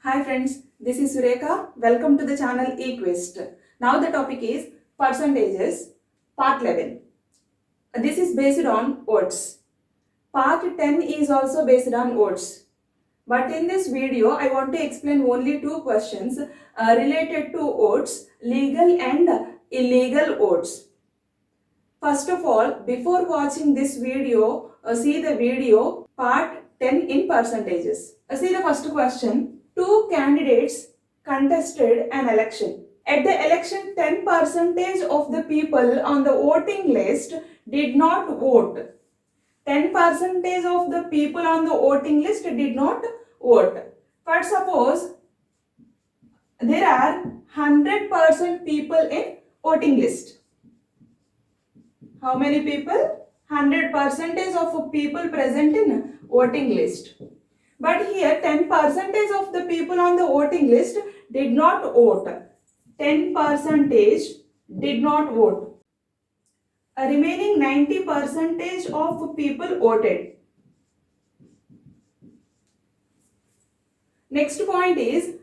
Hi friends, this is Surekha. Welcome to the channel eQuest. Now the topic is percentages, part 11. This is based on odds. Part 10 is also based on odds. But in this video, I want to explain only two questions related to odds, legal and illegal odds. First of all, before watching this video, see the video part 10 in percentages. See the first question. Two candidates contested an election. At the election, 10% of the people on the voting list did not vote. 10% of the people on the voting list did not vote. But suppose there are 100% people in voting list. How many people? 100% of people present in voting list. But here 10% of the people on the voting list did not vote. 10% did not vote. A remaining 90% of people voted. Next point is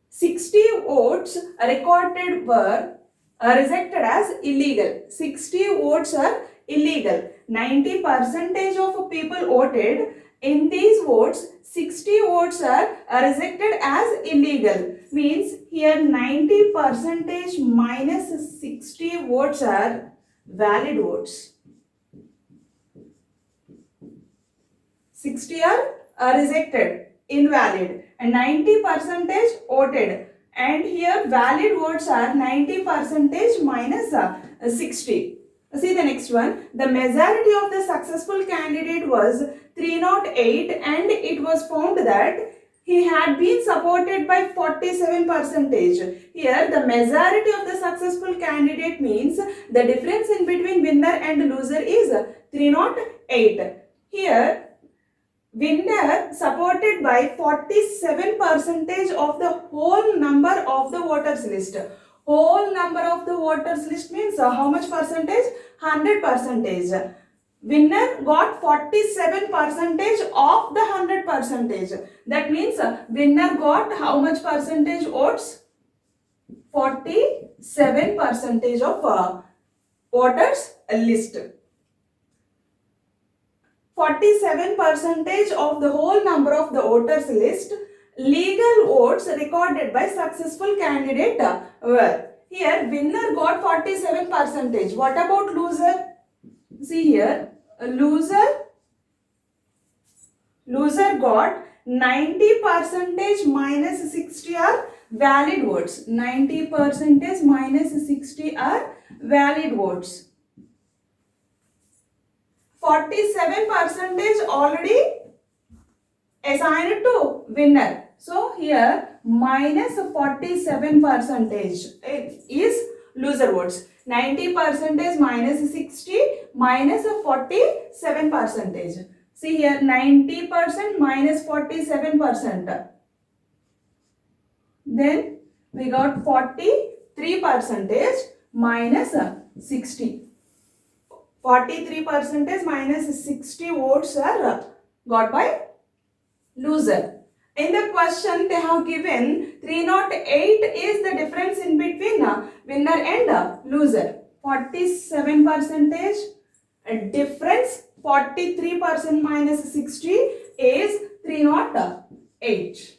60 votes recorded were rejected as illegal. 60 votes are illegal. 90% of people voted. In these votes, 60 votes are rejected as illegal. Means here 90% minus 60 votes are valid votes. 60 are rejected, invalid, and 90% voted. And here valid votes are 90% minus 60. See the next one. The majority of the successful candidate was 308 and it was found that he had been supported by 47%. Here the majority of the successful candidate means the difference in between winner and loser is 308. Here winner supported by 47% of the whole number of the voters list. Whole number of the voters list means how much percentage? 100%. Winner got 47% of the 100%. That means winner got how much percentage votes? 47% of voters list. 47% of the whole number of the voters list legal votes recorded by successful candidate were. Here winner got 47%. What about loser? See here, loser got 90% minus 60 are valid votes. 90% minus 60 are valid votes. 47% already assigned to winner. So here minus 47% is loser votes. 90% minus 60 minus 47%. See here 90% minus 47%. Then we got 43% minus 60. 43% minus 60 votes are got by loser. In the question they have given 308 is the difference in between winner and loser. 47% difference, 43% minus 60 is 308.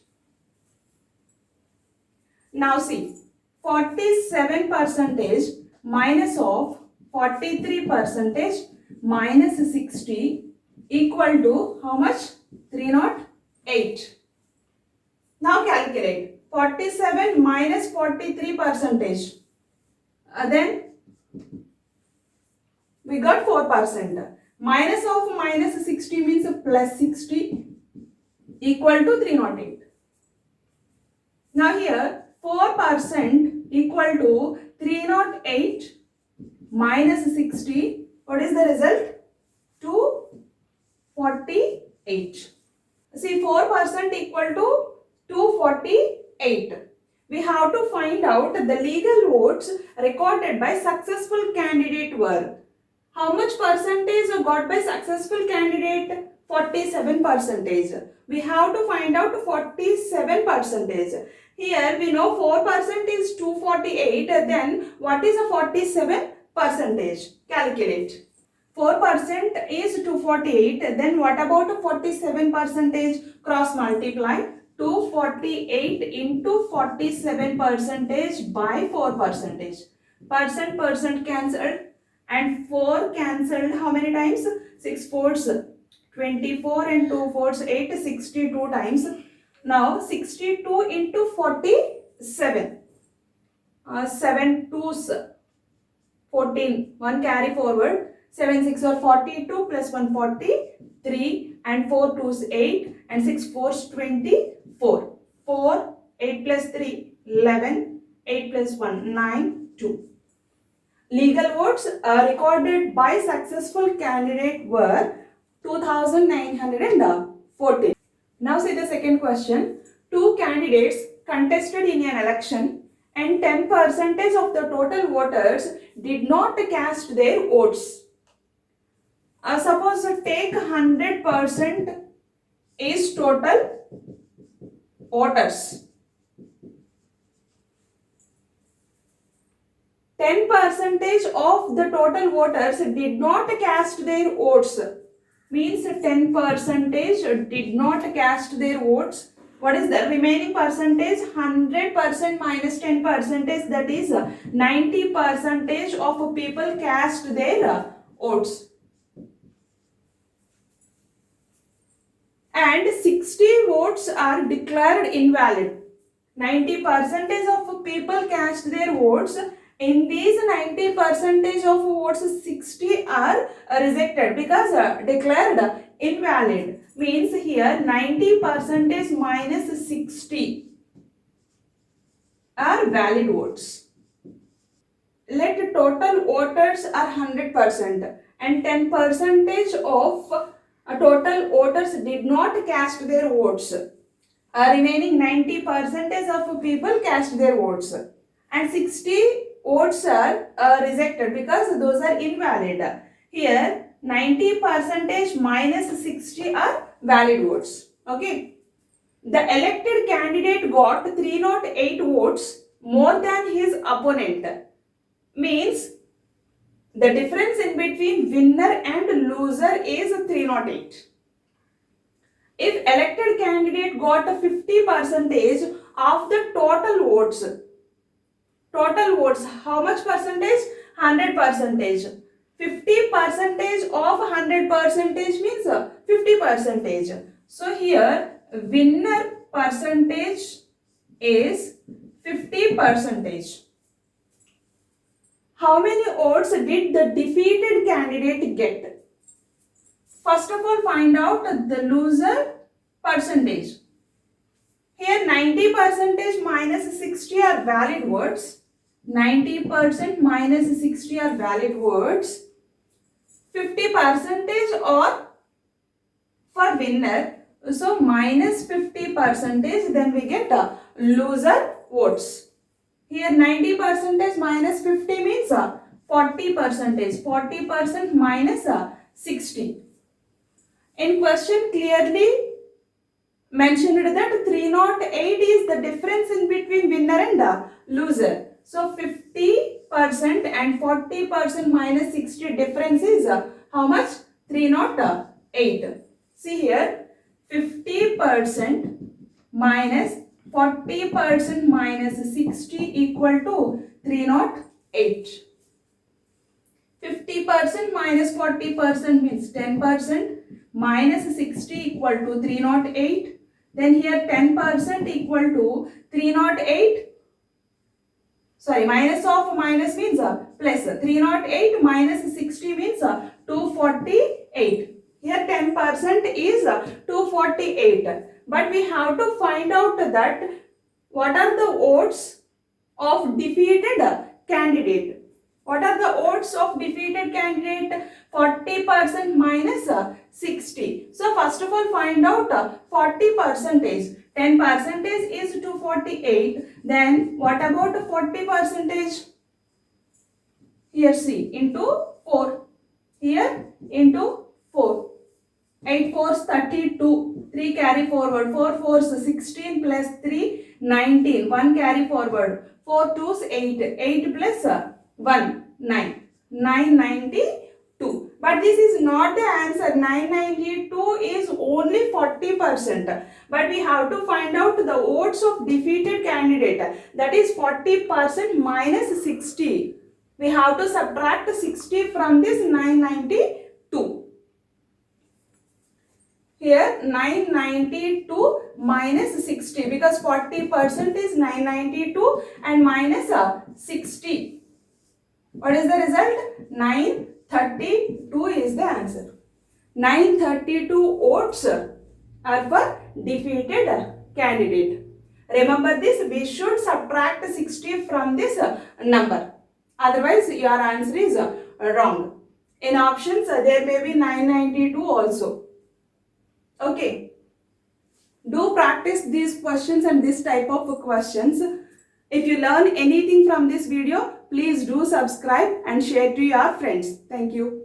Now see, 47% minus of 43% minus 60 equal to how much? 308. Now calculate 47 minus 43%. Then we got 4%. Minus of minus 60 means plus 60 equal to 308. Now here 4% equal to 308 minus 60. What is the result? 248. See 4% equal to 248. We have to find out the legal votes recorded by successful candidate were. How much percentage got by successful candidate? 47 percentage. We have to find out 47 percentage. Here we know 4% is 248. Then what is a 47 percentage? Calculate. 4% is 248. Then what about 47 percentage? Cross multiply. 248 into 47 percentage by 4 percentage. Percent cancelled and 4 cancelled how many times? 6 fours 24 and 2 fours 8, 62 times. Now 62 into 47. 7 twos 14. 1 carry forward. 7 6 or 42 plus 1 43 and 4 twos 8 and 6 fours 24. 4 8 plus 3 11 8 plus 1 9 2. Legal votes recorded by successful candidate were 2914. Now see the second question. Two candidates contested in an election and 10% of the total voters did not cast their votes. Suppose take 100% is total voters. 10% of the total voters did not cast their votes. Means 10% did not cast their votes. What is the remaining percentage? 100% minus 10%, that is 90% of people cast their votes. And 60 votes are declared invalid. 90% of people cast their votes. In these 90% of votes, 60 are rejected because declared invalid. Means here 90% minus 60 are valid votes. Let total voters are 100% and 10% of total voters did not cast their votes. Remaining 90% of people cast their votes and 60 votes are rejected because those are invalid. Here 90% minus 60 are valid votes. Okay. The elected candidate got 308 votes more than his opponent. Means the difference in between winner and loser is 308. If elected candidate got 50% of the total votes, how much percentage? 100%. 50% of 100% means 50%. So here winner percentage is 50%. How many votes did the defeated candidate get? First of all, find out the loser percentage. Here 90% minus 60 are valid words. 90% minus 60 are valid words. 50% or for winner. So minus 50%, then we get loser votes. Here 90% minus 50 means 40%. 40% minus 60. In question clearly mentioned that 308 is the difference in between winner and loser. So 50% and 40% minus 60 difference is how much? 308. See here 50% minus 40% minus 60 equal to 308. 50% minus 40% means 10%. Minus 60 equal to 308. Then here 10% equal to 308. Sorry, minus of minus means plus. 308 minus 60 means 248. Here 10% is 248. But we have to find out that what are the votes of defeated candidate. What are the votes of defeated candidate? 40% minus 60. So first of all find out 40%. 10% is 248. Then what about 40%? Here see into 4. here into 4. 8 fours 32, 3 carry forward, 4 fours 16 plus 3 19, 1 carry forward, 4 twos 8, 8 plus 1 9, 992. But this is not the answer. 992 is only 40%. But we have to find out the votes of defeated candidate. That is 40% minus 60. We have to subtract 60 from this 992. Here 992 minus 60, because 40% is 992 and minus 60. What is the result? 932 is the answer. 932 votes are for defeated candidate. Remember this, we should subtract 60 from this number. Otherwise your answer is wrong. In options there may be 992 also. Okay, do practice these questions and this type of questions. If you learn anything from this video, please do subscribe and share to your friends. Thank you.